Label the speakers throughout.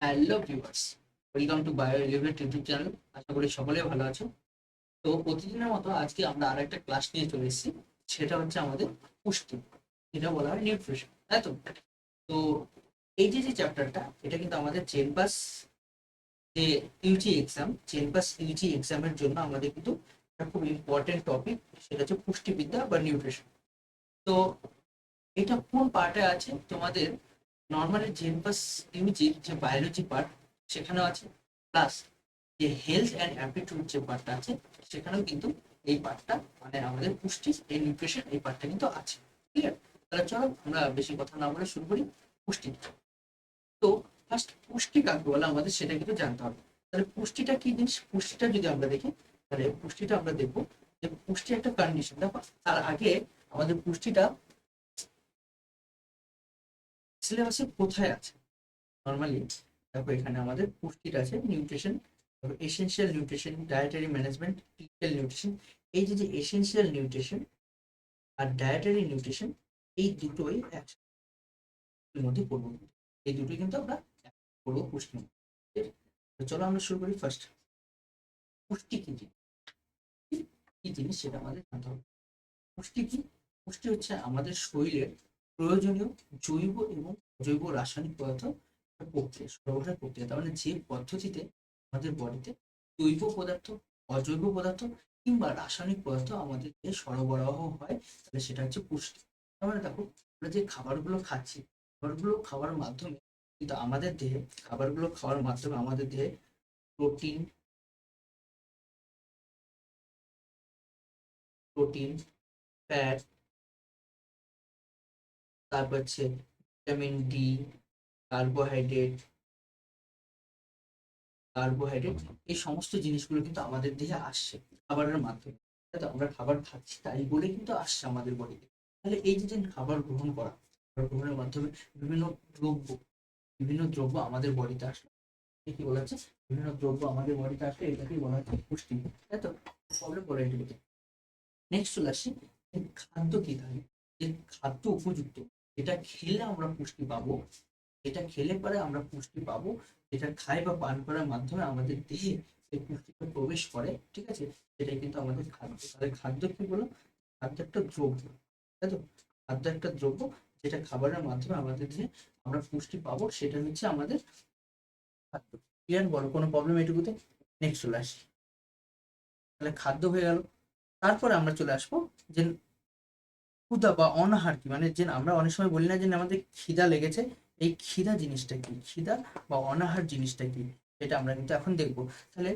Speaker 1: Hello viewers, welcome to bio elevate YouTube channel. আশা করি সকলে ভালো আছো। তো প্রতিদিনের মতো আজকে আমরা আরেকটা ক্লাস নিয়ে চলে এসেছি। সেটা হচ্ছে আমাদের পুষ্টি, যেটা বলা হয় নিউট্রিশন, তাই তো? তো এই যে চ্যাপ্টারটা, এটা কিন্তু আমাদের জেনপাস যে ইউজি এক্সাম, জেনপাস ইউজি এক্সামের জন্য আমাদের কিন্তু একটা খুব ইম্পর্টেন্ট টপিক। সেটা হচ্ছে পুষ্টিবিদ্যা বা নিউট্রিশন। তো এটা কোন পার্টে আছে তোমাদের? নর্মালি জেনপাস ইউজির যে বায়োলজি পার্ট সেখানেও আছে, প্লাস যে হেলথ অ্যান্ড অ্যাপটিটিউড যে পার্টটা আছে সেখানেও কিন্তু এই পার্টটা, মানে আমাদের পুষ্টি, এই নিউট্রিশন, এই পার্টটা কিন্তু আছে। ঠিক আছে, তাহলে চলো আমরা বেশি কথা না বলে শুরু করি পুষ্টি। তো ফার্স্ট পুষ্টি কাকে বলে আমাদের সেটা কিন্তু জানতে হবে। তাহলে পুষ্টিটা কি জিনিস? পুষ্টিটা যদি আমরা দেখি, তাহলে পুষ্টিটা আমরা দেখবো যে পুষ্টি একটা কন্ডিশন। দেখো, তার আগে আমাদের পুষ্টিটা সিলেবাসে কোথায় আছে? নর্মালি দেখো, এখানে আমাদের পুষ্টিটা আছে nutrition, essential nutrition, dietary management, critical nutrition. এই যে এসেনশিয়াল নিউট্রিশন আর ডায়েটারি নিউট্রিশন, এই দুটোই একসাথে মধ্যে পড়বো। এই দুটোই কিন্তু আমরা পড়বো পুষ্টির মধ্যে। ঠিক আছে? তো চলো আমরা শুরু করি। ফার্স্ট, পুষ্টি কি জিনিস? কি জিনিস সেটা আমাদের জানতে হবে। পুষ্টি কি? পুষ্টি হচ্ছে আমাদের শরীরের প্রয়োজনীয় জৈব এবং অজৈব রাসায়নিক পদার্থ প্রক্রিয়া, সরবরাহের প্রক্রিয়া। তার মানে যে পদ্ধতিতে আমাদের বডিতে জৈব পদার্থ, অজৈব পদার্থ কিংবা রাসায়নিক পদার্থ আমাদের যে সরবরাহ হয়, তাহলে সেটা হচ্ছে পুষ্টি। তার মানে দেখো, আমরা যে খাবারগুলো খাচ্ছি, খাবারগুলো খাওয়ার মাধ্যমে কিন্তু আমাদের দেহে, খাবারগুলো খাওয়ার মাধ্যমে আমাদের দেহে প্রোটিন, প্রোটিন, ফ্যাট, তারপর হচ্ছে ভিটামিন ডি, কার্বোহাইড্রেট, কার্বোহাইড্রেট, এই সমস্ত জিনিসগুলো কিন্তু আমাদের দেহে আসছে খাবারের মাধ্যমে। তো আমরা খাবার খাচ্ছি তাই বলে কিন্তু আসছে আমাদের বডিতে। তাহলে এই যে খাবার গ্রহণ করা, খাবার গ্রহণের মাধ্যমে বিভিন্ন দ্রব্য, বিভিন্ন দ্রব্য আমাদের বডিতে আসলো। কি বলা হচ্ছে? বিভিন্ন দ্রব্য আমাদের বডিতে আসলে এটাকেই বলা হচ্ছে পুষ্টি। তাই তো? প্রবলেম করে এটিকে। নেক্সট চলে আসি, যে খাদ্য কি থাকে, যে খাদ্য উপযুক্ত, এটা খেলে আমরা পুষ্টি পাবো, এটা খেলে পরে আমরা পুষ্টি পাবো, যেটা খাই বা পান করার মাধ্যমে আমাদের দেহে এই পুষ্টিটা প্রবেশ করে। ঠিক আছে, সেটাই কিন্তু আমাদের খাদ্য। তাহলে খাদ্য কি বলো? খাদ্য একটা দ্রব্য, তাই তো? খাদ্য একটা দ্রব্য, যেটা খাবারের মাধ্যমে আমাদের দেহে আমরা পুষ্টি পাবো, সেটা হচ্ছে আমাদের খাদ্য। ক্লিয়ার? বলো কোনো প্রবলেম এটুকুতে? নেক্সট চলে আসি, তাহলে খাদ্য হয়ে গেল। তারপরে আমরা চলে আসবো যে ক্ষুধা বা অনাহার কি, মানে যে আমরা অনেক সময় বলি না যে আমাদের খিদা লেগেছে, এই খিদা জিনিসটা কি, খিদা বা অনাহার জিনিসটা কি, এটা আমরা কিন্তু এখন দেখবো। তাহলে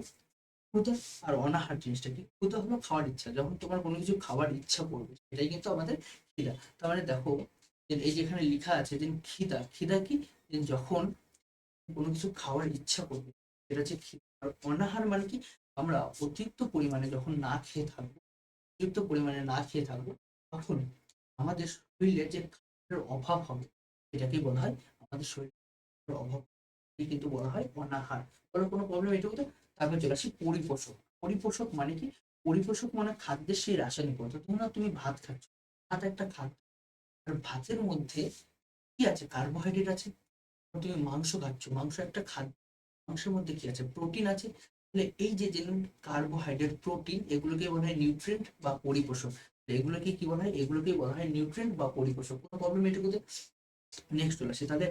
Speaker 1: ক্ষুধা আর অনাহার জিনিসটা কি? ক্ষুধা হলো খাওয়ার ইচ্ছা, যখন তোমার কোনো কিছু খাওয়ার ইচ্ছা করবে, সেটাই কিন্তু আমাদের খিদা। তার মানে দেখো, যে এই যেখানে লেখা আছে যে খিদা, খিদা কি? যে যখন কোনো কিছু খাওয়ার ইচ্ছা করবে, সেটা হচ্ছে খিদা। আর অনাহার মানে কি? আমরা অতিরিক্ত পরিমাণে যখন না খেয়ে থাকবো, অতিরিক্ত পরিমাণে না খেয়ে থাকবো, তখন আমাদের শরীরে যে খাবারের অভাব হবে, সেটাকেই বলা হয় আমাদের শরীরের অভাব, কিন্তু বলা হয় অনাহার। বলো কোনো প্রবলেম এটুকু তো? তারপর চলে আসি পরিপোষক। পরিপোষক মানে কি? পরিপোষক মানে খাদ্যের সেই রাসায়নিক পদার্থ। ধরো না, তুমি ভাত খাচ্ছ, ভাত একটা খাদ্য, আর ভাতের মধ্যে কি আছে? কার্বোহাইড্রেট আছে। তুমি মাংস খাচ্ছ, মাংস একটা খাদ্য, মাংসের মধ্যে কি আছে? প্রোটিন আছে। তাহলে এই যে কার্বোহাইড্রেট, প্রোটিন, এগুলোকে বলা হয় নিউট্রিয়েন্ট বা পরিপোষক। এগুলোকে কি বলা হয়? এগুলোকেই বলা হয় নিউট্রিয়েন্ট বা পরিপোষক। কোনো প্রবলেম এটুকুতে? নেক্সট চলে আসে, তাহলে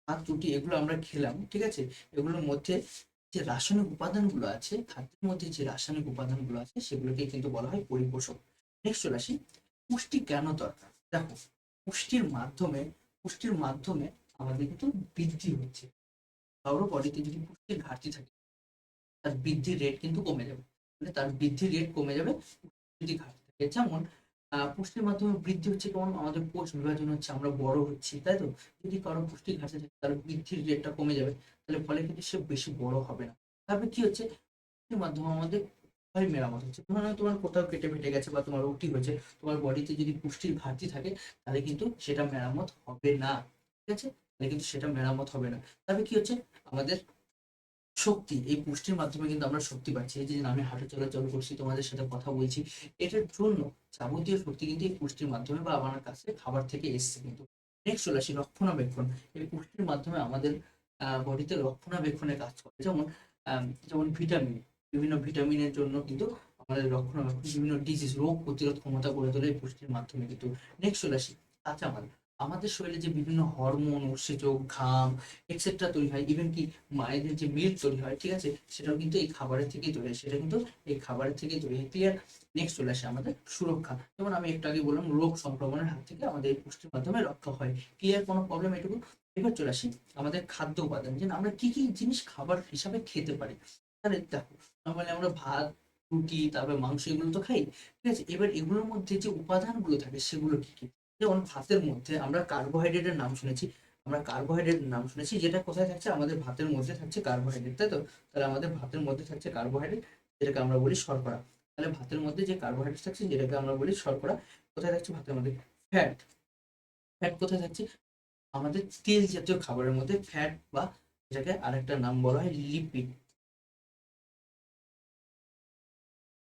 Speaker 1: ভাত রুটি এগুলো আমরা খেলাম, ঠিক আছে? এগুলোর মধ্যে যে রাসায়নিক উপাদানগুলো আছে, খাদ্যের মধ্যে যে রাসায়নিক উপাদানগুলো আছে, সেগুলোকে কিন্তু বলা হয় পরিপোষক। নেক্সট চলে আসি, পুষ্টি কেন দরকার? দেখো, পুষ্টির মাধ্যমে, পুষ্টির মাধ্যমে আমাদের কিন্তু বৃদ্ধি হচ্ছে। কারোর বডিতে যদি পুষ্টির ঘাটতি থাকে, তার বৃদ্ধির রেট কিন্তু কমে যাবে। মানে তার বৃদ্ধির রেট কমে যাবে যদি ঘাটতি থাকে। যেমন পুষ্টির মাধ্যমে বৃদ্ধি হচ্ছে, কেমন? আমাদের কোষ বিভাজন হচ্ছে, আমরা বড় হচ্ছি, তাই তো? যদি কারো পুষ্টির ঘাটতি থাকে, তার বৃদ্ধির রেটটা কমে যাবে, তাহলে ফলে কিন্তু সে বেশি বড় হবে না। তারপরে কি হচ্ছে? পুষ্টির মাধ্যমে আমাদের ক্ষয় মেরামত হচ্ছে। ধরো তোমার কোথাও কেটে ফেটে গেছে বা তোমার উল্টি হয়েছে, তোমার বডিতে যদি পুষ্টির ঘাটতি থাকে, তাহলে কিন্তু সেটা মেরামত হবে না। ঠিক আছে, তাহলে কিন্তু সেটা মেরামত হবে না। তারপরে কি হচ্ছে? আমাদের শক্তি, এই পুষ্টির মাধ্যমে কিন্তু আমরা শক্তি পাচ্ছি। এই যে আমি হাঁটা চলাচল করছি, তোমাদের সাথে কথা বলছি, এটার জন্য যাবতীয় শক্তি কিন্তু এই পুষ্টির মাধ্যমে বা আমার কাছে খাবার থেকে এসছে কিন্তু। নেক্সট চলে আসি রক্ষণাবেক্ষণ। এই পুষ্টির মাধ্যমে আমাদের বডিতে রক্ষণাবেক্ষণে কাজ করে। যেমন ভিটামিন, বিভিন্ন ভিটামিনের জন্য কিন্তু আমাদের রক্ষণাবেক্ষণ, বিভিন্ন ডিজিজ, রোগ প্রতিরোধ ক্ষমতা গড়ে তোলে এই পুষ্টির মাধ্যমে কিন্তু। নেক্সট চলে আসি কাঁচামাল। আমাদের শরীরে যে বিভিন্ন হরমোন, উৎসেচক, ঘাম এক্সেট্রা তৈরি হয়, ইভেন কি মায়েদের যে মিল্ক তৈরি হয়, ঠিক আছে, সেটাও কিন্তু এই খাবারের থেকেই তৈরি হয়, সেটা কিন্তু এই খাবারের থেকেই তৈরি হয়। ক্লিয়ার? নেক্সট চলে আসে আমাদের সুরক্ষা। যেমন আমি একটু আগে বললাম, রোগ সংক্রমণের হাত থেকে আমাদের এই পুষ্টির মাধ্যমে রক্ষা হয়। ক্লিয়ার? কোনো প্রবলেম এটুকু? এবার চলে আসি আমাদের খাদ্য উপাদান, যে আমরা কি কি জিনিস খাবার হিসাবে খেতে পারি। তাহলে দেখো, নর্মালি আমরা ভাত, রুটি, তারপরে মাংস এগুলো তো খাই, ঠিক আছে। এবার এগুলোর মধ্যে যে উপাদানগুলো থাকে সেগুলো কি কি? যেমন ভাতের মধ্যে আমরা কার্বোহাইড্রেটের নাম শুনেছি, যেটা কোথায় থাকছে? আমাদের ভাতের মধ্যে থাকছে কার্বোহাইড্রেট, তাই তো? তাহলে আমাদের ভাতের মধ্যে থাকছে কার্বোহাইড্রেট, যেটাকে আমরা বলি শর্করা। তাহলে ভাতের মধ্যে যে কার্বোহাইড্রেট থাকছে, যেটাকে আমরা বলি শর্করা, কোথায় থাকছে? ভাতের মধ্যে। ফ্যাট, ফ্যাট কোথায় থাকছে? আমাদের তেল জাতীয় খাবারের মধ্যে ফ্যাট, বা যেটাকে আরেকটা নাম বলা হয় লিপিড।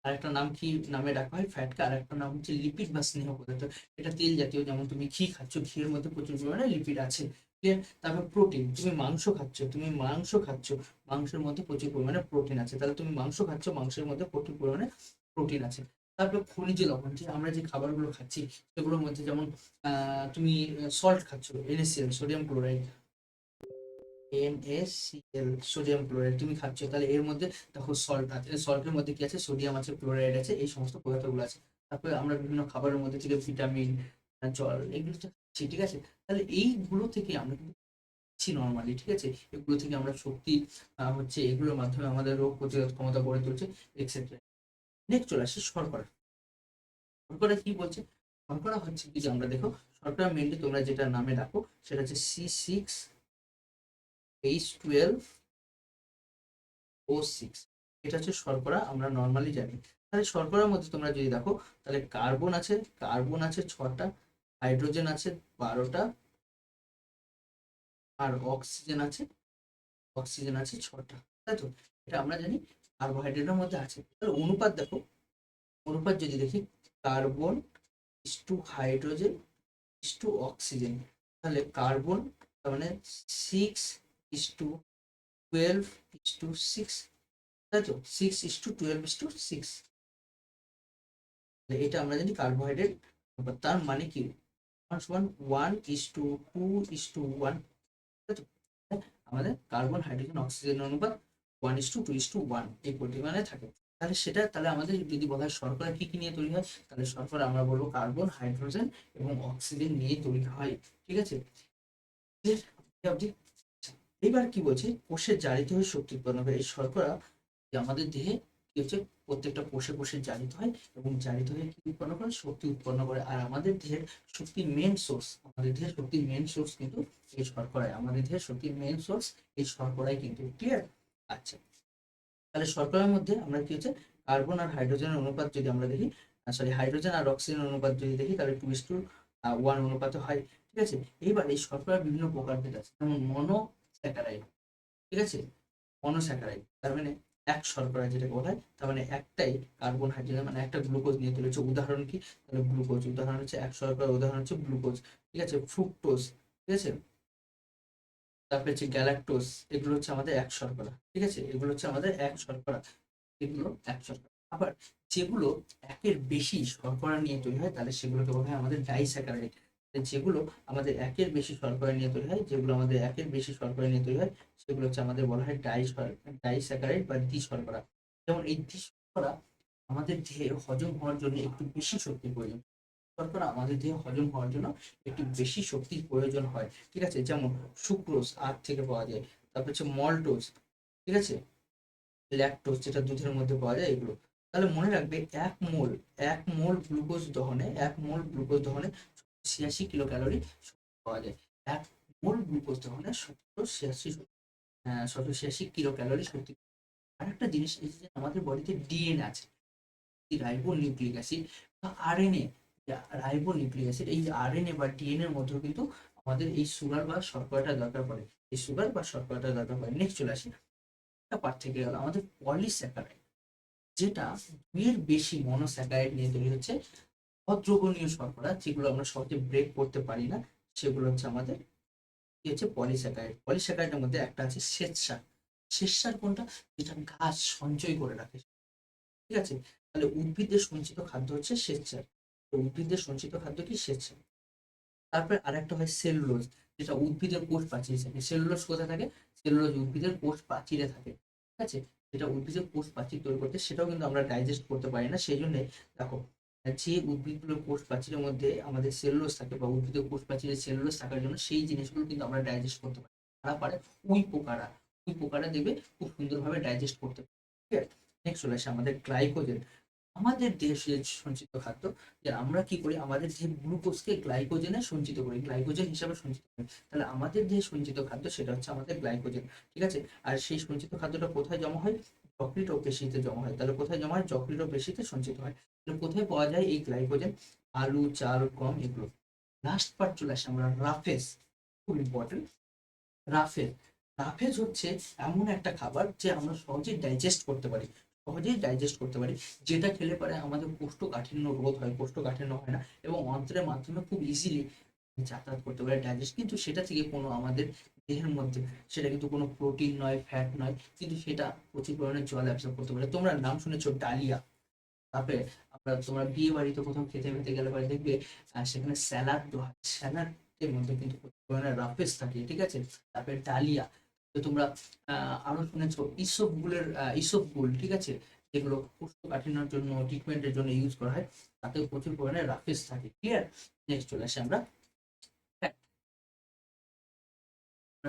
Speaker 1: আরেকটা নাম কি নামে ডাকা হয় ফ্যাটকে? আরেকটা নাম হচ্ছে লিপিড বা স্নেহ পদার্থ। এটা তেল জাতীয়, যেমন তুমি ঘি খাচ্ছ, ঘিয়ের মধ্যে প্রচুর পরিমাণে লিপিড আছে। ক্লিয়ার? তারপর প্রোটিন, তুমি মাংস খাচ্ছ, মাংসের মধ্যে প্রচুর পরিমাণে প্রোটিন আছে। তাহলে তুমি মাংস খাচ্ছ, মাংসের মধ্যে প্রচুর পরিমাণে প্রোটিন আছে। তারপর খনিজ লবণ, যে আমরা যে খাবারগুলো খাচ্ছি সেগুলোর মধ্যে, যেমন তুমি সল্ট খাচ্ছ, NaCl, sodium chloride, NaCl, sodium chloride তুমি খাচ্ছ, তাহলে এর মধ্যে দেখো সল্ট আছে, সল্টের মধ্যে কি আছে? সোডিয়াম আছে, ক্লোরাইড আছে, এই সমস্ত পদার্থগুলো আছে। তারপরে আমরা বিভিন্ন খাবারের মধ্যে থেকে ভিটামিন, জল, এগুলো তো খাচ্ছি, ঠিক আছে। তাহলে এইগুলো থেকে আমরা কিন্তু খাচ্ছি নর্মালি, ঠিক আছে। এগুলো থেকে আমরা শক্তি হচ্ছে, এগুলোর মাধ্যমে আমাদের রোগ প্রতিরোধ ক্ষমতা গড়ে তুলছে, এক্সেট্রা। নেক্সট চলে আসছে শর্করা। শর্করা কি বলছে? শর্করা হচ্ছে কি, যে আমরা দেখো, শর্করা মেনলি তোমরা যেটা নামে ডাকো সেটা হচ্ছে C6H12O6। এটা হচ্ছে শর্করা, আমরা নর্মালি জানি। তাহলে শর্করার মধ্যে তোমরা যদি দেখো, তাহলে কার্বন আছে 6টা, হাইড্রোজেন আছে 12টা, আর অক্সিজেন আছে 6টা, তাই তো? এটা আমরা জানি কার্বোহাইড্রেটের মধ্যে আছে। তাহলে অনুপাত দেখো, অনুপাত যদি দেখি, carbon is to hydrogen is to oxygen, তাহলে কার্বন, তার মানে 6:12:6, তাই তো? 6:12:6। এটা আমরা জানি কার্বোহাইড্রেট। তার মানে কি? 1:2:1, তাই তো? আমাদের কার্বন, হাইড্রোজেন, অক্সিজেন অনুপাত 1:2:1 এই পরিমাণে থাকে। তাহলে আমাদের যদি বলা হয় শর্করা কি কি নিয়ে তৈরি হয়, তাহলে শর্করা আমরা বলবো কার্বন, হাইড্রোজেন এবং অক্সিজেন নিয়ে তৈরি হয়, ঠিক আছে। এবার কি বলছে? কোষের জারিত হয়ে শক্তি উৎপন্ন করে। এই শর্করা যে আমাদের দেহে কি হচ্ছে, প্রত্যেকটা কোষে কোষে জারিত হয়, এবং জারিত হয়ে কি উৎপন্ন করে? শক্তি উৎপন্ন করে। আর আমাদের দেহের শক্তির মেন সোর্স কিন্তু এই শর্করাই। আমাদের দেহের শক্তির মেন সোর্স এই শর্করাই কিন্তু। ক্লিয়ার? আচ্ছা, তাহলে শর্করার মধ্যে আমরা কি হচ্ছে, কার্বন আর হাইড্রোজেনের অনুপাত যদি আমরা দেখি, সরি, হাইড্রোজেন আর অক্সিজেন অনুপাত যদি দেখি, তাহলে 2:1 অনুপাতে হয়, ঠিক আছে। এইবার এই শর্করার বিভিন্ন প্রকারভেদ আছে, যেমন মনোস্যাকারাইড, ঠিক আছে। মনোস্যাকারাইড তার মানে এক শর্করা, যেটাকে বলা হয়, তার মানে একটাই কার্বন, হাইড্রোজেন, মানে একটা গ্লুকোজ নিয়ে তুলেছে। উদাহরণ কি? তাহলে গ্লুকোজ, উদাহরণ হচ্ছে এক শর্করা, উদাহরণ হচ্ছে গ্লুকোজ, ঠিক আছে। ফ্রুক্টোজ, ঠিক আছে। তারপরে হচ্ছে গ্যালাক্টোজ, এগুলো হচ্ছে আমাদের এক শর্করা, ঠিক আছে। এগুলো হচ্ছে আমাদের এক শর্করা, এগুলো এক শর্করা। আবার যেগুলো একের বেশি শর্করা নিয়ে তৈরি হয়, তাহলে সেগুলোকে বলা হয় আমাদের ডাইস্যাকারাইড। যেগুলো আমাদের একের বেশি শর্করা নিয়ে তৈরি হয়, সেগুলো হচ্ছে আমাদের বলা হয় ডাইস্যাকারাইড বা দ্বিশর্করা। যেমন এই দ্বিশর্করা আমাদের দেহে হজম হওয়ার জন্য একটু বেশি শক্তির প্রয়োজন। শর্করা আমাদের দেহে হজম হওয়ার জন্য একটু বেশি শক্তির প্রয়োজন হয়, ঠিক আছে। যেমন সুক্রোজ আখ থেকে পাওয়া যায়, তারপর হচ্ছে মল্টোজ, ঠিক আছে, ল্যাকটোজ যেটা দুধের মধ্যে পাওয়া যায়, এগুলো। তাহলে মনে রাখবে, এক মোল গ্লুকোজ দহনে 86 কিলো ক্যালোরি পাওয়া যায়। এক মোল গ্লুকোজ দহনে 786 কিলো ক্যালোরি শক্তি। আরেকটা জিনিস, এই যে আমাদের বডিতে ডিএনএ আছে, রাইবো নিউক্লিক অ্যাসিড বা আরএনএ, এই আরএনএ বা ডিএনএ এর মধ্যেও কিন্তু আমাদের এই সুগার বা শর্করাটা দরকার পড়ে। নেক্সট চলে আসি, একটা পার্ট থেকে গেল আমাদের পলিস্যাকারাইড, যেটা দুইয়ের বেশি মনোস্যাকারাইড নিয়ে তৈরি হচ্ছে। অদ্রবণীয় শর্করা, যেগুলো আমরা সহজে ব্রেক করতে পারি না, সেগুলো হচ্ছে আমাদের কি হচ্ছে পলিস্যাকারাইড। পলিস্যাকারাইডের মধ্যে একটা আছে শ্বেতসার। শ্বেতসার কোনটা? যেটা গাছ সঞ্চয় করে রাখে, ঠিক আছে? তাহলে উদ্ভিদের সঞ্চিত খাদ্য হচ্ছে শ্বেতসার। তো উদ্ভিদের সঞ্চিত খাদ্য কি? শ্বেতসার। তারপরে আরেকটা হয় সেলুলোজ, যেটা উদ্ভিদের কোষ প্রাচীরে থাকে। সেলুলোজ কোথায় থাকে? সেলুলোজ উদ্ভিদের কোষ প্রাচীরে থাকে, ঠিক আছে? যেটা উদ্ভিদের কোষ প্রাচীর তৈরি করতে, সেটাও কিন্তু আমরা ডাইজেস্ট করতে পারি না। সেই জন্য দেখো, যে উদ্ভিদগুলোর কোষ প্রাচীরের মধ্যে আমাদের সেলুলোজ থাকে, বা উদ্ভিদের কোষ প্রাচীরে সেলুলোজ থাকার জন্য সেই জিনিসগুলো কিন্তু আমরা ডাইজেস্ট করতে পারি। তারা পারে উই পোকারা, উই পোকারা দেখবে খুব সুন্দরভাবে ডাইজেস্ট করতে পারে, ঠিক আছে? নেক্সট চলে আসে আমাদের গ্লাইকোজেন। আমাদের দেশে সঞ্চিত খাদ্য, যে আমরা কি করি, আমাদের দেহে গ্লুকোজকে গ্লাইকোজেনে সঞ্চিত করি, গ্লাইকোজেন হিসাবে সঞ্চিত করি। তাহলে আমাদের দেহে সঞ্চিত খাদ্য সেটা হচ্ছে আমাদের গ্লাইকোজেন, ঠিক আছে? আর সেই সঞ্চিত খাদ্যটা কোথায় জমা হয়? যকৃৎ ও পেশিতে জমা হয়। তাহলে কোথায় জমা হয়? যকৃৎ ও পেশিতে সঞ্চিত হয়। তাহলে কোথায় পাওয়া যায় এই গ্লাইকোজেন? আলু, চাল, গম, এগুলো। লাস্ট পার্ট চলে আসে আমরা রাফেজ, খুব ইম্পর্টেন্ট। রাফেজ, রাফেজ হচ্ছে এমন একটা খাবার যে আমরা সহজেই ডাইজেস্ট করতে পারি, সহজেই ডাইজেস্ট করতে পারি। যেটা খেলে পরে আমাদের কোষ্ঠকাঠিন্য রোধ হয়, কোষ্ঠকাঠিন্য হয় না, এবং অন্ত্রের মাধ্যমে খুব ইজিলি যাতায়াত করতে পারে, ডাইজেস্ট। কিন্তু সেটা থেকে কোনো আমাদের দেহের মধ্যে, সেটা কিন্তু কোনো প্রোটিন নয়, ফ্যাট নয়, কিন্তু সেটা প্রচুর পরিমাণে জল অ্যাবসর্ব করতে পারে। তোমরা নাম শুনেছো ডালিয়া। তারপরে তোমরা বিয়ে বাড়িতে কোথাও খেতে খেতে গেলে পরে দেখবে সেখানে স্যালাড দেওয়া হয়, স্যালাডের মধ্যে কিন্তু প্রচুর পরিমাণে রাফেজ থাকে, ঠিক আছে? তারপরে ডালিয়া। তো তোমরা আরো শুনেছো ইসবগুলের, ইসবগুল, ঠিক আছে? যেগুলো কোষ্ঠকাঠিন্যের জন্য, ট্রিটমেন্টের জন্য ইউজ করা হয়, তাতে প্রচুর পরিমাণে রাফেজ থাকে। ক্লিয়ার? নেক্সট চলে আসি আমরা ফ্যাট।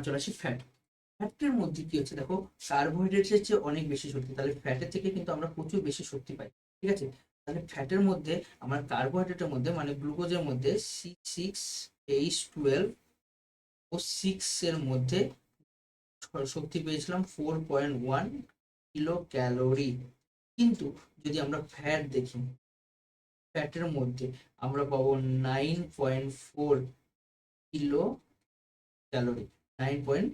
Speaker 1: চলে আসি ফ্যাট। ফ্যাটের মধ্যে কি হচ্ছে দেখো, কার্বোহাইড্রেটের চেয়ে অনেক বেশি শক্তি, তাহলে ফ্যাটের থেকে কিন্তু আমরা প্রচুর বেশি শক্তি পাই, ঠিক আছে? তাহলে ফ্যাটের মধ্যে, আমার কার্বোহাইড্রেটের মধ্যে মানে গ্লুকোজের মধ্যে C6H12 ও 6 এর মধ্যে শক্তি পেয়েছিলাম 4.1 কিলো ক্যালোরি। কিন্তু যদি আমরা ফ্যাট দেখি, ফ্যাটের মধ্যে আমরা পাবো 9.4 কিলো ক্যালোরি, 9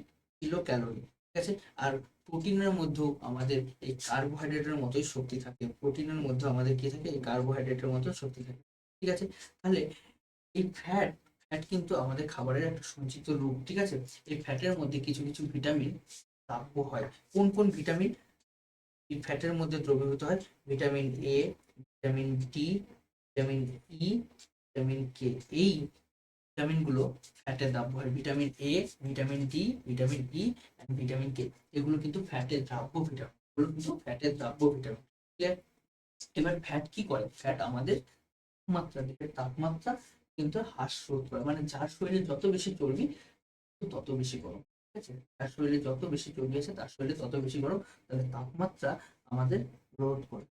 Speaker 1: কিলো ক্যালোরি, ঠিক আছে? আর প্রোটিনের মধ্যেও আমাদের এই কার্বোহাইড্রেটের মতোই শক্তি থাকে, প্রোটিনের মধ্যে আমাদের কি থাকে? এই কার্বোহাইড্রেটের মতো শক্তি থাকে, ঠিক আছে? তাহলে এই ফ্যাট, ফ্যাট কিন্তু আমাদের খাবারের একটা সঞ্চিত রূপ, ঠিক আছে? এই ফ্যাটের মধ্যে কিছু কিছু ভিটামিন প্রাপ্য হয়। কোন কোন ভিটামিন এই ফ্যাটের মধ্যে দ্রবীভূত হয়? Vitamin A, vitamin D, vitamin E, vitamin K. এই ভিটামিনগুলো ফ্যাটের দ্রাব্য হয়। Vitamin A, vitamin D, vitamin E and vitamin K, এগুলো কিন্তু ফ্যাটের দ্রাব্য ভিটামিন, এগুলো কিন্তু ফ্যাটের দ্রাব্য ভিটামিন। ক্লিয়ার? এবার ফ্যাট কি করে? ফ্যাট আমাদের তাপমাত্রা, দেহের তাপমাত্রা কিন্তু হ্রাস রোধ করে। মানে যার শরীরে যত বেশি চর্বি তত বেশি গরম, ঠিক আছে? যার শরীরে যত বেশি চর্বি আছে তার শরীরে তত বেশি গরম। তাহলে তাপমাত্রা আমাদের রোধ করে,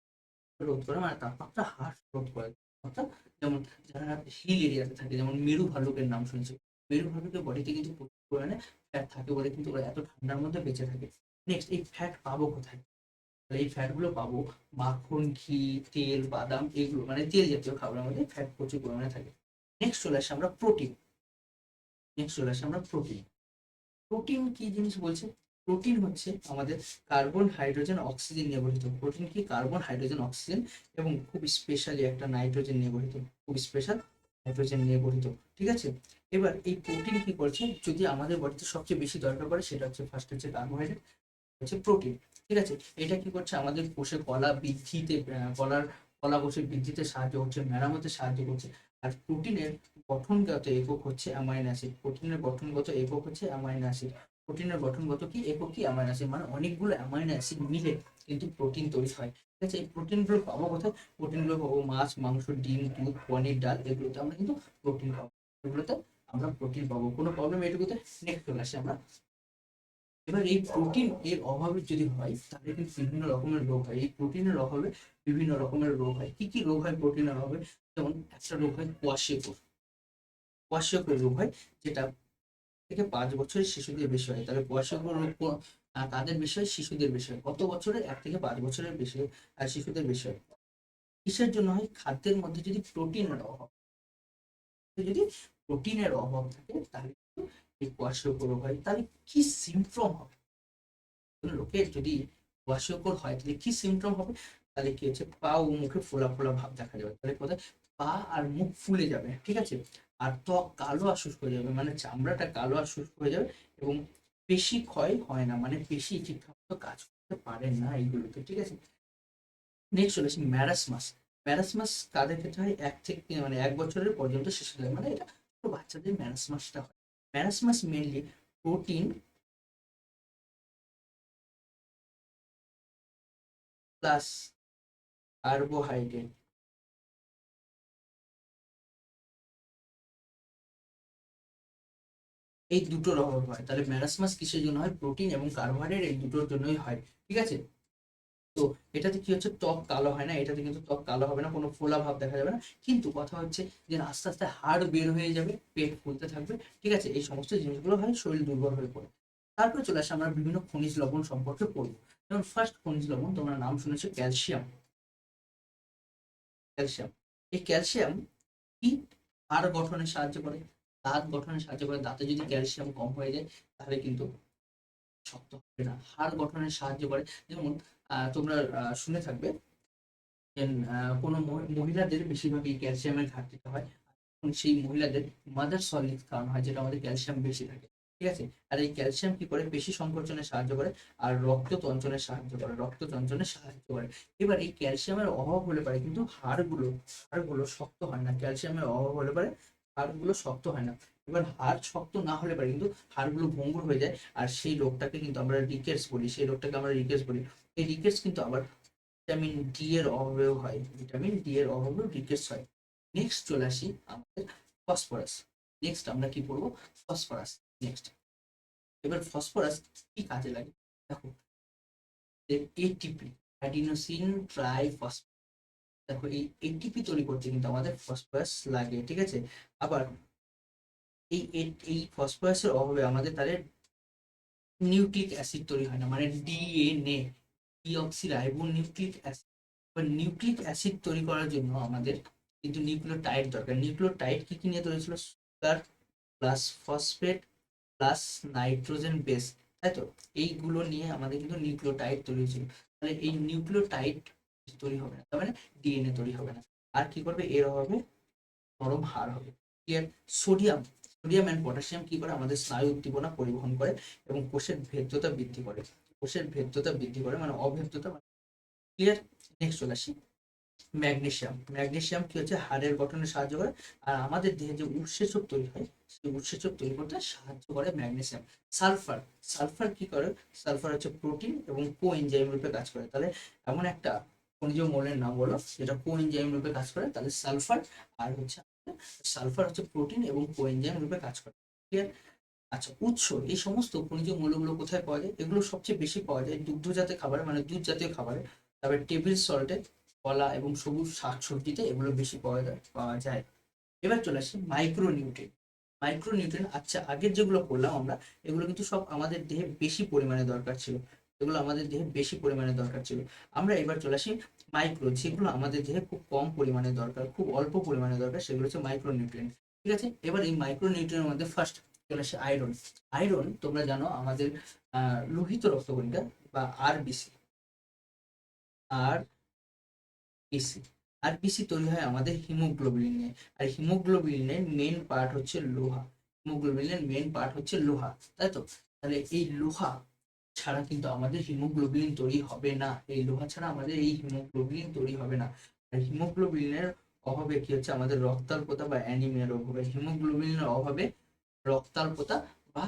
Speaker 1: রোধ করে মানে তাপমাত্রা হ্রাস রোধ করে। অর্থাৎ যেমন যারা হিল এরিয়াতে থাকে, যেমন মেরু ভালুকের নাম শুনেছি, মেরু ভালুকের বডিতে কিন্তু প্রচুর পরিমাণে ফ্যাট থাকে বলে কিন্তু ওরা এত ঠান্ডার মধ্যে বেঁচে থাকে। নেক্সট, এই ফ্যাট পাবো কোথায়? তাহলে এই ফ্যাট গুলো পাবো মাখন, ঘি, তেল, বাদাম, এগুলো মানে তেল জাতীয় খাবারের মধ্যে ফ্যাট প্রচুর পরিমাণে থাকে। নেক্সট চলে আসে আমরা প্রোটিন। নেক্সট চলে আসে আমরা প্রোটিন। প্রোটিন কি জিনিস বলছে? প্রোটিন হচ্ছে আমাদের কার্বন, হাইড্রোজেন, অক্সিজেন নিয়ে গঠিত। প্রোটিন কি? কার্বন, হাইড্রোজেন, অক্সিজেন এবং খুব স্পেশালি একটা নাইট্রোজেন নিয়ে গঠিত, খুব স্পেশাল নাইট্রোজেন নিয়ে গঠিত, ঠিক আছে? এবার এই প্রোটিন কি করছে? যদি আমাদের বডিতে সবচেয়ে বেশি দরকার পড়ে, সেটা হচ্ছে ফার্স্ট হচ্ছে কার্বোহাইড্রেট, হচ্ছে প্রোটিন, ঠিক আছে? এটা কি করছে? আমাদের কোষে কলা বৃদ্ধিতে, কলা কোষের বৃদ্ধিতে সাহায্য করছে, মেরামতে সাহায্য করছে। আর প্রোটিনের গঠনগত একক হচ্ছে অ্যামাইনো অ্যাসিড। প্রোটিনের গঠনগত একক হচ্ছে অ্যামাইনো অ্যাসিড। প্রোটিনের গঠনগত কি একক? কি? Amino acid. মানে অনেকগুলো অ্যামাইনো অ্যাসিড মিলে কিন্তু প্রোটিন তৈরি হয়, ঠিক আছে? এই প্রোটিনগুলো পাবো কোথায়? প্রোটিনগুলো পাবো মাছ, মাংস, ডিম, দুধ, পনির, ডাল, এগুলোতে আমরা কিন্তু প্রোটিন পাবো, এগুলোতে আমরা প্রোটিন পাবো। কোনো প্রবলেম এটুকুতে? নেক্সট চলে আসে আমরা। এবার এই প্রোটিন এর অভাবে যদি হয়, তাহলে কিন্তু বিভিন্ন রকমের রোগ হয়। এই প্রোটিনের অভাবে বিভিন্ন রকমের রোগ হয়। কি কি রোগ হয় প্রোটিনের অভাবে? যেমন একটা রোগ হয় কোয়াশিয়কর, কোয়াশিয়কর রোগ হয়, যেটা থেকে 5 বছরের শিশুদের বেশি হয়। তাহলে কোয়াশিয়কর রোগ তাদের বেশি হয়, শিশুদের বেশি হয়। কত বছরের? 1 থেকে 5 বছরের বেশি আর শিশুদের বেশি হয়। কিসের জন্য হয়? খাদ্যের মধ্যে যদি প্রোটিনের অভাব, যদি প্রোটিনের অভাব থাকে, তাহলে কিন্তু এই কোয়াশিয়কর রোগ হয়। তাহলে কি সিমটম হবে লোকের যদি ওয়াশিকর হয়? তাহলে কি সিমটম হবে? তাহলে কি হচ্ছে, পা ও মুখে ফোলা ফোলা ভাব দেখা যাবে। তাহলে কোথায়? পা আর মুখ ফুলে যাবে, ঠিক আছে? আর ত্বক কালো আর শুষ্ক হয়ে যাবে, মানে চামড়াটা কালো আর শুষ্ক হয়ে যাবে, এবং পেশি ক্ষয় হয় না, মানে পেশি ঠিকঠাক মতো কাজ করতে পারে না এইগুলোতে, ঠিক আছে। নেক্সট চলে আসি ম্যারাসমাস। ম্যারাসমাস কাদের ক্ষেত্রে হয়, 1 থেকে মানে 1 বছরের পর্যন্ত শেষ হয়ে যায়, মানে এটা ছোট বাচ্চাদের ম্যারাসমাসটা হয়। Marasmus mainly protein plus carbohydrate, এই দুটোর অভাব হয়। তাহলে ম্যারাসমাস কিসের জন্য হয়, প্রোটিন এবং কার্বোহাইড্রেট এই দুটোর জন্যই হয়, ঠিক আছে। তো এটাতে কি হচ্ছে, ত্বক কালো হয় না, এটাতে কিন্তু ত্বক কালো হবে না, কোনো ফোলা ভাব দেখা যাবে না, কিন্তু কথা হচ্ছে যে আস্তে আস্তে হাড় বের হয়ে যাবে, পেট ফুলতে থাকবে, ঠিক আছে। এই সমস্ত জিনিসগুলো হয়, শরীর দুর্বল হয়ে পড়ে। তারপরে চলে আসে আমরা বিভিন্ন খনিজ লবণ সম্পর্কে পড়বো। যেমন ফার্স্ট খনিজ লবণ, তোমরা নাম শুনেছো ক্যালসিয়াম। ক্যালসিয়াম, এই ক্যালসিয়াম কি, হাড় গঠনে সাহায্য করে, দাঁত গঠনে সাহায্য করে। দাঁতে যদি ক্যালসিয়াম কম হয়ে যায় তাহলে কিন্তু শক্ত হবে না। হাড় গঠনে সাহায্য করে। যেমন তোমরা শুনে থাকবে যে কোনো মহিলাদের বেশিরভাগই ক্যালসিয়ামের ঘাটতিটা হয়, এবং সেই মহিলাদের মাদার সলিড কারণ হয়, যেটা আমাদের ক্যালসিয়াম বেশি থাকে, ঠিক আছে। আর এই ক্যালসিয়াম কি করে, পেশি সংকোচনে সাহায্য করে, আর রক্ত তঞ্চনে সাহায্য করে, রক্ত চঞ্চনে সাহায্য করে। এবার এই ক্যালসিয়ামের অভাব হলে পারে কিন্তু হাড়গুলো শক্ত হয় না, ক্যালসিয়ামের অভাব হলে পারে হাড়গুলো শক্ত হয় না। এবার হাড় শক্ত না হলে পারে কিন্তু হাড়গুলো ভঙ্গুর হয়ে যায়, আর সেই রোগটাকে কিন্তু আমরা রিকেটস বলি, সেই রোগটাকে আমরা রিকেটস বলি। এই রিকেটস কিন্তু আবার ভিটামিন ডি এর অভাবেও হয়, ভিটামিন ডি এর অভাবেও রিকেটস হয়। নেক্সট চলে আসি আমাদের ফসফরাস। নেক্সট আমরা কি পড়বো, ফসফরাস। নেক্সট, এবার ফসফরাস কি কাজে লাগে, দেখো এটিপি, অ্যাডিনোসিন ট্রাইফসফেট, দেখো এই এটিপি তৈরি করতে কিন্তু আমাদের ফসফরাস লাগে, ঠিক আছে। আবার এই ফসফরাসের অভাবে আমাদের তাহলে নিউক্লিক অ্যাসিড তৈরি হয় না, মানে ডিএনএ, ডিঅক্সিরাইবো নিউক্লিক অ্যাসিড। এবার নিউক্লিক অ্যাসিড তৈরি করার জন্য আমাদের কিন্তু নিউক্লিওটাইড দরকার। নিউক্লিওটাইড কি কি নিয়ে তৈরি ছিল, sugar plus phosphate plus nitrogen base, তাই তো। এইগুলো নিয়ে আমাদের কিন্তু নিউক্লিওটাইড তৈরি হয়েছিল। তাহলে এই নিউক্লিওটাইড তৈরি হবে না, তার মানে ডিএনএ তৈরি হবে না। আর কি করবে, এর অভাবে নরম হাড় হবে, clear. Sodium, sodium and potassium কি করে, আমাদের স্নায়ু উদ্দীপনা পরিবহন করে এবং কোষের ভেদ্যতা বৃদ্ধি করে, কোষের ভেদ্যতা বৃদ্ধি করে, মানে অভেদ্যতা, ক্লিয়ার। নেক্সট চলে আসি ম্যাগনেসিয়াম। ম্যাগনেসিয়াম কি হচ্ছে, হাড়ের গঠনে সাহায্য করে, আর আমাদের দেহে যে উৎসেচক তৈরি হয় সেই উৎসেচক তৈরি করতে সাহায্য করে ম্যাগনেসিয়াম। সালফার, সালফার কি করে, সালফার হচ্ছে প্রোটিন এবং কো এনজাইম রূপে কাজ করে। তাহলে এমন একটা খনিজ মৌলের নাম বলো যেটা কো এনজাইম রূপে কাজ করে, তাহলে সালফার। আর হচ্ছে সালফার হচ্ছে প্রোটিন এবং কো এনজাইম রূপে কাজ করে, ক্লিয়ার। আচ্ছা, উৎস, এই সমস্ত খনিজ মৌলগুলো কোথায় পাওয়া যায়, এগুলো সবচেয়ে বেশি পাওয়া যায় দুগ্ধজাত খাবারে, মানে দুধ জাতীয় খাবারে। তারপরে টেবিল সল্টে, কলা এবং সবুজ শাকসবজিতে এগুলো বেশি পাওয়া যায়। এবার চলে আসি মাইক্রোনিউট্রিয়েন্ট। মাইক্রোনিউট্রিয়েন্ট, আচ্ছা আগের যেগুলো পড়লাম আমরা, এগুলো কিন্তু সব আমাদের দেহে বেশি পরিমাণে দরকার ছিল, এগুলো আমাদের দেহে বেশি পরিমাণে দরকার ছিল। আমরা এবার চলে আসি মাইক্রো, যেগুলো আমাদের দেহে খুব কম পরিমাণে দরকার, খুব অল্প পরিমাণে দরকার, সেগুলো হচ্ছে মাইক্রোনিউট্রিয়েন্ট, ঠিক আছে। এবার এই মাইক্রোনিউট্রিয়েন্টের মধ্যে ফার্স্ট চলে আসে আয়রন। আয়রন তোমরা জানো আমাদের লোহিত রক্তকণিকা বা আরবিসি, আর বিসি, আর বিসি তৈরি হয় আমাদের হিমোগ্লোবিন নিয়ে। আর হিমোগ্লোবিনের মেন পার্ট হচ্ছে লোহা, হিমোগ্লোবিনের মেন পার্ট হচ্ছে লোহা, তাই তো। তাহলে এই লোহা ছাড়া কিন্তু আমাদের হিমোগ্লোবিন তৈরি হবে না, এই লোহা ছাড়া আমাদের এই হিমোগ্লোবিন তৈরি হবে না। আর হিমোগ্লোবিনের অভাবে কি হচ্ছে, আমাদের রক্তাল্পতা বা অ্যানিমিয়া রোগ হবে। হিমোগ্লোবিনের অভাবে রক্তাল্পতা বা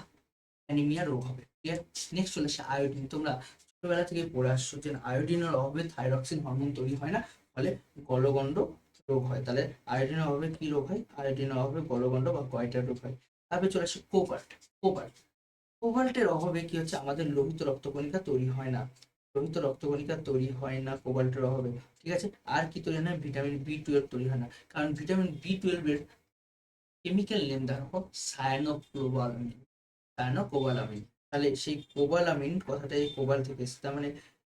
Speaker 1: অ্যানিমিয়া রোগ হবে, ক্লিয়ার। নেক্সট চলে আসে আয়োডিন। তোমরা ছোটবেলা থেকে পড়ে আসছো যে আয়োডিনের অভাবে থাইরক্সিন হরমোন তৈরি হয় না, ফলে গলগণ্ড রোগ হয়। তাহলে আয়োডিনের অভাবে কি রোগ হয়, আয়োডিনের অভাবে গলগণ্ড বা গয়টার রোগ হয়। তারপরে চলে আসে কোবাল্ট। কোবাল্ট, কোবাল্টের অভাবে কি হচ্ছে, আমাদের লোহিত রক্তকণিকা তৈরি হয় না, লোহিত রক্তকণিকা তৈরি হয় না কোবাল্টের অভাবে, ঠিক আছে। আর কি তৈরি হয় না, ভিটামিন বি 12 তৈরি হয় না, কারণ ভিটামিন বি 12 এর কেমিক্যাল নেম দেখো সায়ানোপ্রোবালামিন, সায়ানোকোবালামিন। তাহলে সেই কোবালামিন কথাটা এই কোবাল থেকে এসেছে, তার মানে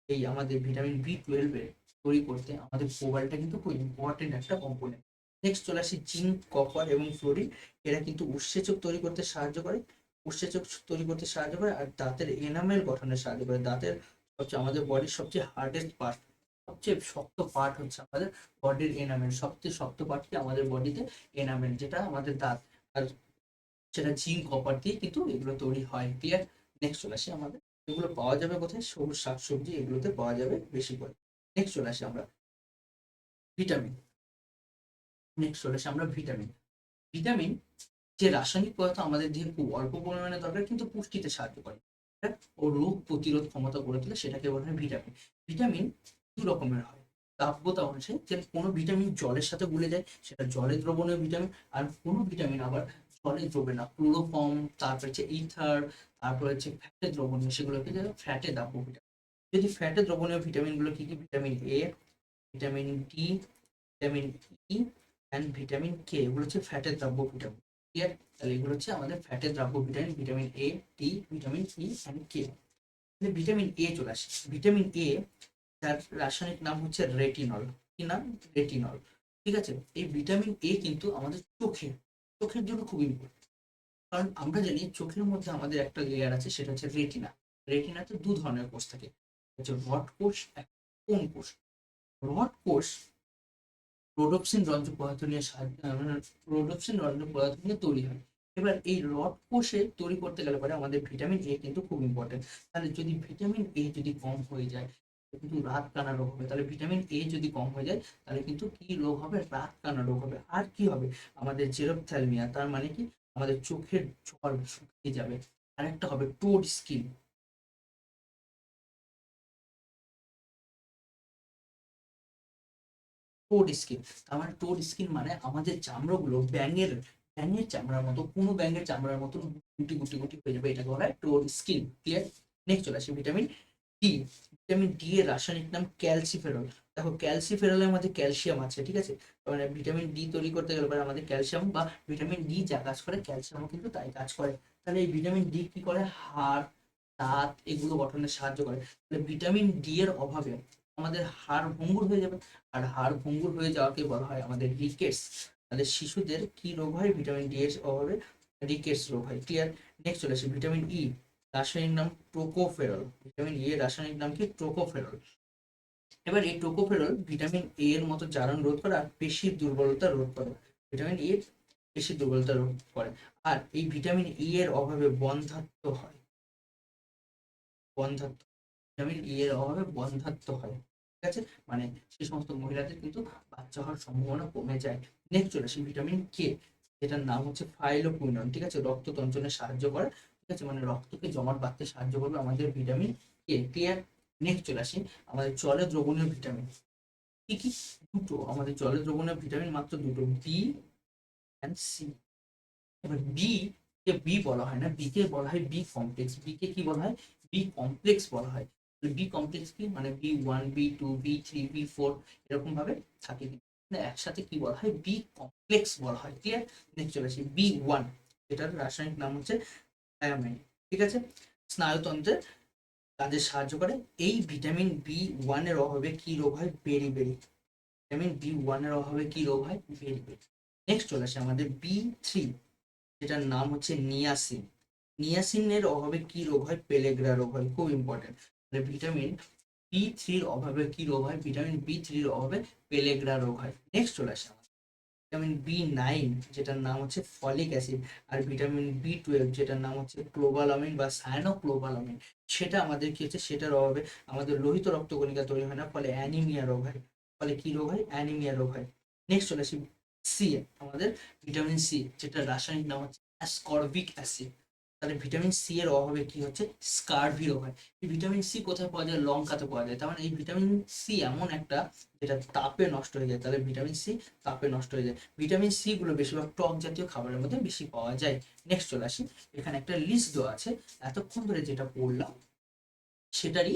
Speaker 1: এই আমাদের ভিটামিন বি 12 এর তৈরি করতে আমাদের কোবালটা কিন্তু খুব ইম্পর্টেন্ট একটা কম্পোনেন্ট। নেক্সট চলে আসি জিঙ্ক, কপার এবং ফ্লোরিন। এরা কিন্তু উৎসেচক তৈরি করতে সাহায্য করে, উৎসেচক তৈরি করতে সাহায্য করে, আর দাঁতের এনামেল গঠনে সাহায্য করে। দাঁতের সবচেয়ে আমাদের বডির সবচেয়ে হার্ডেস্ট পার্ট, সবচেয়ে শক্ত পার্ট হচ্ছে আমাদের বডির এনামেল। সবচেয়ে শক্ত পার্ট কি আমাদের বডিতে, এনামেল, যেটা আমাদের দাঁত। আর সেটা জিঙ্ক কপার দিয়ে কিন্তু এগুলো তৈরি হয়। ক্লিয়ার? নেক্সট চলে আসি আমাদের, এগুলো পাওয়া যাবে কোথায়? সবুজ শাকসবজি এগুলোতে পাওয়া যাবে বেশি করে। নেক্সট চলে আসি আমরা ভিটামিন। নেক্সট চলে আসি আমরা ভিটামিন। ভিটামিন যে রাসায়নিক পদার্থ আমাদের দেহে খুব অল্প পরিমাণে দরকার কিন্তু পুষ্টিতে সাহায্য করে, হ্যাঁ? ও রোগ প্রতিরোধ ক্ষমতা গড়ে তোলে, সেটাকে বলা হয় ভিটামিন। ভিটামিন দু রকমের হয় দ্রাব্যতা অনুসারে, যে কোনো ভিটামিন জলের সাথে গুলে যায়, সেটা জলে দ্রবণীয় ভিটামিন। আর কোনো ভিটামিন আবার জলে দ্রবে না, ক্লোরোফর্ম, তারপর হচ্ছে ইথার, তারপর হচ্ছে ফ্যাটে দ্রবণীয়, সেগুলোকে ফ্যাটে দ্রাব্য ভিটামিন। যদি ফ্যাটে দ্রবণীয় ভিটামিন গুলো কি কি? Vitamin A, vitamin D, vitamin E and vitamin K, এগুলো হচ্ছে ফ্যাটের দ্রাব্য ভিটামিন। ক্লিয়ার? তাহলে এগুলো হচ্ছে আমাদের ফ্যাটের দ্রাব্য vitamin, vitamin A, D, vitamin E and K. Vitamin A চলে আসে। ভিটামিন এ, তার রাসায়নিক নাম হচ্ছে রেটিনল। কি নাম? রেটিনল। ঠিক আছে? এই ভিটামিন এ কিন্তু আমাদের চোখের জন্য খুব ইম্পর্টেন্ট। কারণ আমরা জানি চোখের মধ্যে আমাদের একটা লেয়ার আছে, সেটা হচ্ছে রেটিনা। রেটিনাতে দু ধরনের কোষ থাকে, হচ্ছে রড কোষ, কোন কোষ। রড কোষ রোডোপ্সিন রঞ্জক পদার্থ নিয়ে রোডোপ্সিন রঞ্জক পদার্থ নিয়ে তৈরি হয়। এবার এই রড কোষে তৈরি করতে গেলে পরে আমাদের ভিটামিন এ কিন্তু খুব ইম্পর্টেন্ট। তাহলে যদি ভিটামিন এ যদি কম হয়ে যায়, কিন্তু রাত কানা রোগ হবে। তাহলে ভিটামিন এ যদি কম হয়ে যায়, তাহলে কিন্তু কি রোগ হবে? রাত কানা রোগ হবে। আর কি হবে? আমাদের জেরপ্থ্যালমিয়া, তার মানে কি? আমাদের চোখের জল শুকিয়ে যাবে। আরেকটা হবে টোড স্কিন। টোড স্কিন, তার মানে টোড স্কিন মানে আমাদের চামড়াগুলো ব্যাঙের চামড়ার মতো, কোনো ব্যাঙের চামড়ার মতো গুটি গুটি গুটি হয়ে যাবে, এটাকে বলা হয় টোড স্কিন। ক্লিয়ার? নেক্সট চলে আসি ভিটামিন ডি। ভিটামিন ডি এর রাসায়নিক নাম ক্যালসিফেরল। দেখো ক্যালসিফেরলের মধ্যে ক্যালসিয়াম আছে, ঠিক আছে? তার মানে ভিটামিন ডি তৈরি করতে গেলে পরে আমাদের ক্যালসিয়াম, বা ভিটামিন ডি যা কাজ করে ক্যালসিয়ামও কিন্তু তাই কাজ করে। তাহলে এই ভিটামিন ডি কি করে? হাড়, দাঁত এগুলো গঠনে সাহায্য করে। তাহলে ভিটামিন ডি এর অভাবে আমাদের হাড় ভঙ্গুর হয়ে যাবে। আর হাড় ভঙ্গুর হয়ে যাওয়াকে বলা হয় আমাদের রিকেটস। তাহলে শিশুদের কি রোগ হয়? ভিটামিন ডি এর অভাবে রিকেটস রোগ হয়। ক্লিয়ার? নেক্সট চলে আসে ভিটামিন ই। রাসায়নিক নাম টোকোফেরল। ভিটামিন ই এর রাসায়নিক নাম কি? টোকোফেরল। এবার এই টোকোফেরল ভিটামিন এ এর মতো জারণ রোধ করে আর পেশির দুর্বলতা রোধ করে। ভিটামিন ই পেশির দুর্বলতা রোধ করে। আর এই ভিটামিন ই এর অভাবে বন্ধ্যাত্ব হয়। বন্ধ্যাত্ব, ভিটামিন ই এর অভাবে বন্ধ্যাত্ব হয়। ঠিক আছে? মানে সে সমস্ত মহিলাদের কিন্তু বাচ্চা হওয়ার সম্ভাবনা কমে যায়। নেক্সট চলে আসি ভিটামিন কে, যেটার নাম হচ্ছে ফাইলোকুইনন। ঠিক আছে? রক্ত তঞ্চনে সাহায্য করে। ঠিক আছে? মানে রক্তকে জমাট বাঁধতে সাহায্য করবে আমাদের ভিটামিন কে। ক্লিয়ার? নেক্সট চলে আসি আমাদের জলে দ্রবণীয় ভিটামিন। কি কি? দুটো। আমাদের জলে দ্রবণীয় ভিটামিন মাত্র দুটো, বি অ্যান্ড সি। এবার বি কে বি বলা হয় না, বি কে বলা হয় বি কমপ্লেক্স। বি কে কি বলা হয়? বি কমপ্লেক্স বলা হয়। বি কমপ্লেক্স কি? মানে বি 1, বি 2, বি 3, বি 4 এরকম ভাবে থাকে, মানে একসাথে কি বলা হয়? বি কমপ্লেক্স বলা হয়। ক্লিয়ার? নেক্সট চলে আসি বি 1, এটার রাসায়নিক নাম হচ্ছে থায়ামাইন। ঠিক আছে? স্নায়ুতন্ত্রে কাজে সাহায্য করে। এই ভিটামিন বি 1 এর অভাবে কি রোগ হয়? বেরি। ভিটামিন বি 1 এর অভাবে কি রোগ হয়? বেরি। নেক্সট চলে আসে আমাদের বি 3, যেটার নাম হচ্ছে নিয়াসিন। নিয়াসিনের অভাবে কি রোগ হয়? পেলেগ্রা রোগ হয়। খুব ইম্পর্টেন্ট। ভিটামিন বি 3 অভাবে কি রোগ হয়? ভিটামিন বি 3 অভাবে পেলেগ্রা রোগ হয়। নেক্সট চলে আসে ভিটামিন বি 9, যেটার নাম হচ্ছে ফলিক অ্যাসিড। আর ভিটামিন বি 12, যেটার নাম হচ্ছে ক্লোবালামিন বা সায়ানোক্লোবালামিন, সেটা আমাদের কি হচ্ছে? সেটার অভাবে আমাদের লোহিত রক্তকণিকা তৈরি হয় না, ফলে অ্যানিমিয়া রোগ হয়। ফলে কি রোগ হয়? অ্যানিমিয়া রোগ হয়। নেক্সট চলে আসি সি, আমাদের ভিটামিন সি, যেটা রাসায়নিক নাম হচ্ছে অ্যাসকর্বিক অ্যাসিড। তাহলে ভিটামিন সি এর অভাবে কি হচ্ছে? স্কারভি রোগ হয়। এই ভিটামিন সি কোথায় পাওয়া যায়? লঙ্কাতে পাওয়া যায়। তার মানে এই ভিটামিন সি এমন একটা, যেটা তাপে নষ্ট হয়ে যায়। তাহলে ভিটামিন সি তাপে নষ্ট হয়ে যায়। ভিটামিন সি গুলো বেশিরভাগ টক জাতীয় খাবারের মধ্যে বেশি পাওয়া যায়। নেক্সট চলে আসি, এখানে একটা লিস্ট দেওয়া আছে, এতক্ষণ ধরে যেটা পড়লাম সেটারই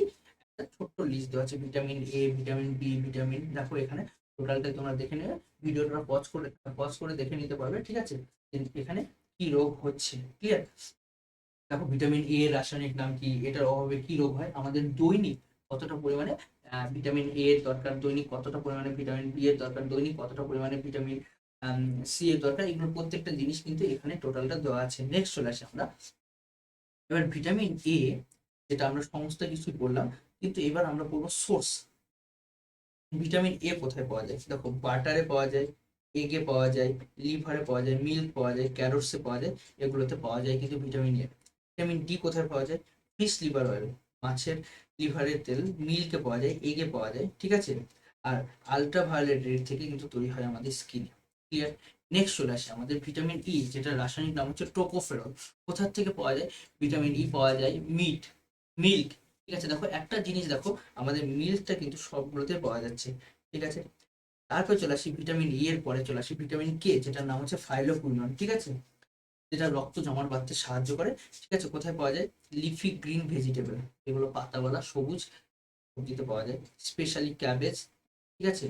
Speaker 1: একটা ছোট্ট লিস্ট দেওয়া আছে। Vitamin A, vitamin B, vitamin, দেখো এখানে টোটালটা তোমরা দেখে নেবে। ভিডিওটা পজ করে দেখে নিতে পারবে। ঠিক আছে? এখানে কি রোগ হচ্ছে। ক্লিয়ার? দেখো ভিটামিন এ এর রাসায়নিক নাম কি, এটার অভাবে কি রোগ হয়, আমাদের দৈনিক কতটা পরিমাণে ভিটামিন এ এর দরকার, দৈনিক কতটা পরিমাণে ভিটামিন বি এর দরকার, দৈনিক কতটা পরিমাণে ভিটামিন সি এর দরকার, এগুলো প্রত্যেকটা জিনিস কিন্তু এখানে টোটালটা দেওয়া আছে। নেক্সট চলে আসি আমরা এবার ভিটামিন এ, যেটা আমরা সমস্ত কিছু বললাম, কিন্তু এবার আমরা বলবো সোর্স। ভিটামিন এ কোথায় পাওয়া যায়? দেখো বাটারে পাওয়া যায়, এগে পাওয়া যায়, লিভারে পাওয়া যায়, মিল্ক পাওয়া যায়, ক্যারোটসে পাওয়া যায়, এগুলোতে পাওয়া যায় কিন্তু ভিটামিন এ। ভিটামিন ডি কোথায় পাওয়া যায়? ফিশ লিভার অয়েল, মাছের লিভারের তেল, মিল্কে পাওয়া যায়, এগে পাওয়া যায়, ঠিক আছে। আর আলট্রাভায়োলেট রেড থেকে কিন্তু তৈরি হয় আমাদের স্কিন। ক্লিয়ার? নেক্সট চলে আসে আমাদের ভিটামিন ই, যেটা রাসায়নিক নাম হচ্ছে টোকোফেরল। কোথার থেকে পাওয়া যায়? ভিটামিন ই পাওয়া যায় মিল্ক, ঠিক আছে। দেখো একটা জিনিস দেখো, আমাদের মিল্কটা কিন্তু সবগুলোতে পাওয়া যাচ্ছে, ঠিক আছে। তারপরে চলে আসি ভিটামিন ই এর পরে চলে আসি ভিটামিন কে, যেটার নাম হচ্ছে ফাইলোকুইনন, ঠিক আছে। যেটা রক্ত জমাট বাঁধতে সাহায্য করে, ঠিক আছে। কোথায় পাওয়া যায়? লিফি গ্রিন ভেজিটেবল, এগুলো পাতাওয়ালা সবুজ সবজিতে পাওয়া যায়, স্পেশালি ক্যাবেজ, ঠিক আছে।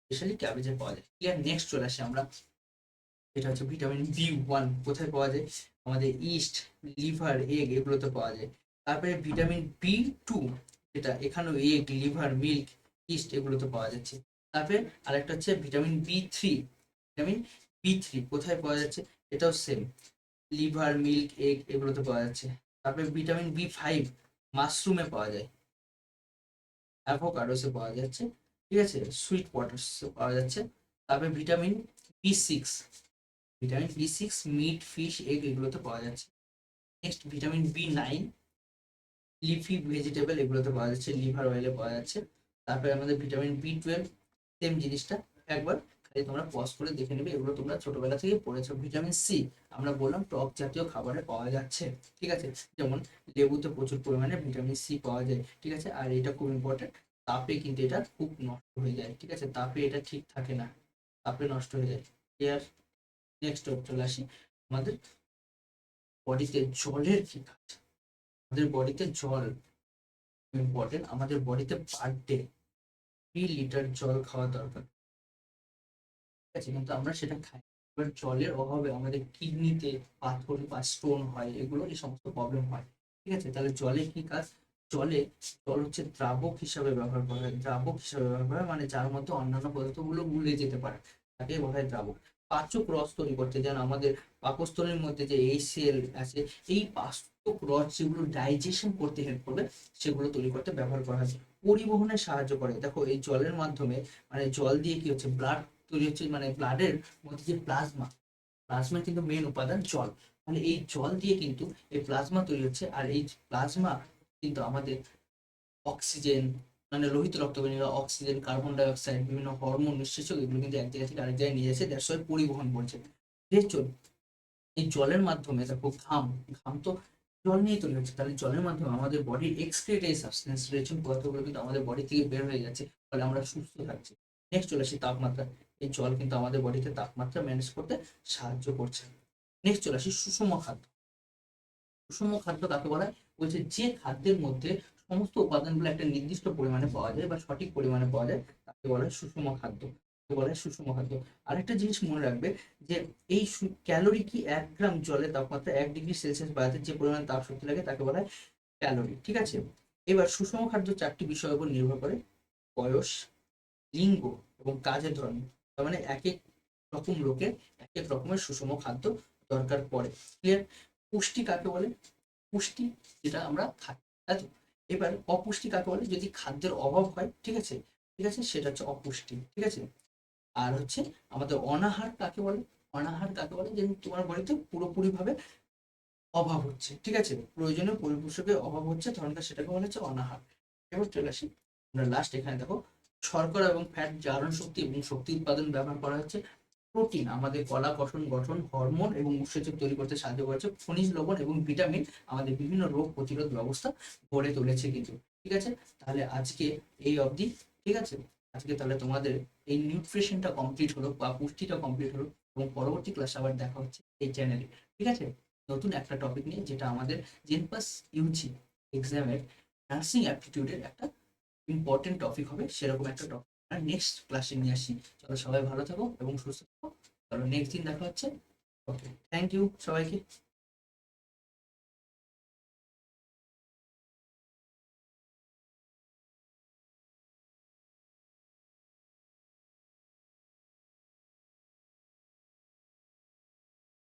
Speaker 1: স্পেশালি ক্যাবেজে পাওয়া যায়। ক্লিয়ার? নেক্সট চলে আসি আমরা, এটা হচ্ছে ভিটামিন বি 1, কোথায় পাওয়া যায়? আমাদের ইস্ট, লিভার, এগ, এগুলোতে পাওয়া যায়। তারপরে ভিটামিন বি 2, যেটা এখানেও এগ, লিভার, মিল্ক, ইস্ট, এগুলোতে পাওয়া যাচ্ছে। তারপরে আরেকটা হচ্ছে ভিটামিন বি 3, ভিটামিন বি 3 কোথায় পাওয়া যাচ্ছে? এটাও সেম, লিভার, মিল্ক, এগ, এগুলোতে পাওয়া যাচ্ছে। তারপরে ভিটামিন বি 5 মাশরুমে পাওয়া যায়, অ্যাভোকাডোসে পাওয়া যাচ্ছে, ঠিক আছে, সুইট পটেটোসে পাওয়া যাচ্ছে। তারপরে vitamin B six meat, fish, egg, এগুলোতে পাওয়া যাচ্ছে। Next vitamin B 9 leafy vegetable, এগুলোতে পাওয়া যাচ্ছে, লিভার অয়েলে পাওয়া যাচ্ছে। তারপরে আমাদের ভিটামিন বি 12, সেম জিনিসটা একবার খালি তোমরা পজ করে দেখে নেবে, এগুলো তোমরা ছোটবেলা থেকে পড়েছো। ভিটামিন সি আমরা বললাম টক জাতীয় খাবারে পাওয়া যাচ্ছে, ঠিক আছে। যেমন লেবুতে প্রচুর পরিমাণে ভিটামিন সি পাওয়া যায়, ঠিক আছে। আর এটা খুব ইম্পর্টেন্ট, তাপে কিন্তু এটা খুব নষ্ট হয়ে যায়, ঠিক আছে। তাপে এটা ঠিক থাকে না, তাপে নষ্ট হয়ে যায়। ক্লিয়ার? নেক্সট চলে আসি আমাদের বডিতে জলের কি কাজ। আমাদের বডিতে জল ইম্পর্টেন্ট, আমাদের বডিতে পার ডে 3 লিটার জল খাওয়া দরকার, ঠিক আছে। কিন্তু আমরা সেটা খাই না। এবার জলের অভাবে আমাদের কিডনিতে পাথর বা স্টোন হয়, এগুলো এই সমস্ত প্রবলেম হয়, ঠিক আছে। তাহলে জলে কি কাজ? জলে জল হচ্ছে দ্রাবক হিসাবে ব্যবহার করা হয়, দ্রাবক হিসাবে ব্যবহার করা হয় মানে যার মধ্যে অন্যান্য পদার্থগুলো গুলে যেতে পারে, তাকে বলা হয় দ্রাবক। পাচক রস তৈরি করতে, যেন আমাদের পাকস্থলীর মধ্যে যে এই সেল আছে, এই পাচক রস যেগুলো ডাইজেশন করতে হেল্প করবে, সেগুলো তৈরি করতে ব্যবহার করা হয়। পরিবহনে সাহায্য করে, দেখো এই জলের মাধ্যমে, মানে জল দিয়ে কি হচ্ছে, ব্লাড তৈরি হচ্ছে, মানে ব্লাডের মধ্যে যে প্লাজমা, প্লাজমা কিন্তু মেন উপাদান জল। মানে এই জল দিয়ে কিন্তু এই প্লাজমা তৈরি হচ্ছে, আর এই প্লাজমা কিন্তু আমাদের অক্সিজেন, মানে লোহিত রক্তকণিকা অক্সিজেন, কার্বন ডাই অক্সাইড, বিভিন্ন হরমোন, নিঃসেচক, এগুলো কিন্তু এক জায়গা থেকে আরেক জায়গায় নিয়ে যাচ্ছে, দ্যাটস ওয়াই পরিবহন বলছে। চল, এই জলের মাধ্যমে দেখো ঘাম, ঘাম তো জল নিয়ে তৈরি হচ্ছে, তাহলে জলের মাধ্যমে আমাদের বডির এক্সক্রিট এই সাবস্টেন্স রেচন পদার্থগুলো কিন্তু আমাদের বডি থেকে বের হয়ে যাচ্ছে, ফলে আমরা সুস্থ থাকছি। নেক্সট চলে আসি তাপমাত্রা। এই জল কিন্তু আমাদের বডিতে তাপমাত্রা ম্যানেজ করতে সাহায্য করছে। নেক্সট চলে আসি সুষম খাদ্য। সুষম খাদ্য কাকে বলা হয়? বলছে যে খাদ্যের মধ্যে সমস্ত উপাদানগুলো একটা নির্দিষ্ট পরিমাণে পাওয়া যায় বা সঠিক পরিমাণে পাওয়া যায়, তাকে বলা হয় সুষম খাদ্য, তাকে বলা হয় সুষম খাদ্য। আরেকটা জিনিস মনে রাখবে, যে এই ক্যালোরি কি, 1 গ্রাম জলে তাপমাত্রা 1 ডিগ্রি সেলসিয়াস বাড়াতে যে পরিমাণ তাপ শক্তি লাগে, তাকে বলা হয় ক্যালোরি, ঠিক আছে। এবার সুষম খাদ্য 4টি বিষয়ের উপর নির্ভর করে: বয়স, লিঙ্গ এবং কাজের ধরন। তার মানে এক এক রকম লোকের এক এক রকমের সুষম খাদ্য দরকার পড়ে। ক্লিয়ার? পুষ্টি কাকে বলে? পুষ্টি যেটা আমরা খাই, তাই তো। এবার অপুষ্টি কাকে বলে? যদি খাদ্যের অভাব হয়, ঠিক আছে, ঠিক আছে, সেটা হচ্ছে অপুষ্টি, ঠিক আছে। আর হচ্ছে আমাদের অনাহার কাকে বলে? অনাহার কাকে বলে? যে তোমার বডিতে পুরোপুরি ভাবে অভাব হচ্ছে, ঠিক আছে, প্রয়োজনীয় পরিপোষকের অভাব হচ্ছে, তখনকার সেটাকে বলা হচ্ছে অনাহার। এবার চলে আসি আমরা লাস্ট, এখানে দেখো শর্করা এবং ফ্যাট জারণ শক্তি এবং শক্তি উৎপাদন ব্যবহার করা হচ্ছে। প্রোটিন আমাদের কলা গঠন গঠন, হরমোন এবং উৎসেচক তৈরি করতে সাহায্য করেছে। খনিজ লবণ এবং ভিটামিন আমাদের বিভিন্ন রোগ প্রতিরোধ ব্যবস্থা গড়ে তুলেছে কিন্তু, ঠিক আছে। তাহলে আজকে এই অবধি, ঠিক আছে। আজকে তাহলে তোমাদের এই নিউট্রিশনটা কমপ্লিট হলো বা পুষ্টিটা কমপ্লিট হলো, এবং পরবর্তী ক্লাসে আবার দেখা হচ্ছে এই চ্যানেলে, ঠিক আছে, নতুন একটা টপিক নিয়ে, যেটা আমাদের জেনপাস ইউজি এক্সামের নার্সিং অ্যাপটিটিউডের একটা ইম্পর্টেন্ট টপিক হবে, সেরকম একটা টপিক আর নেক্সট ক্লাসে নিয়ে আসি। চলো সবাই ভালো থাকো এবং সুস্থ থাকো। চলো নেক্সট দিন দেখা হচ্ছে। ওকে, থ্যাংক ইউ সবাইকে।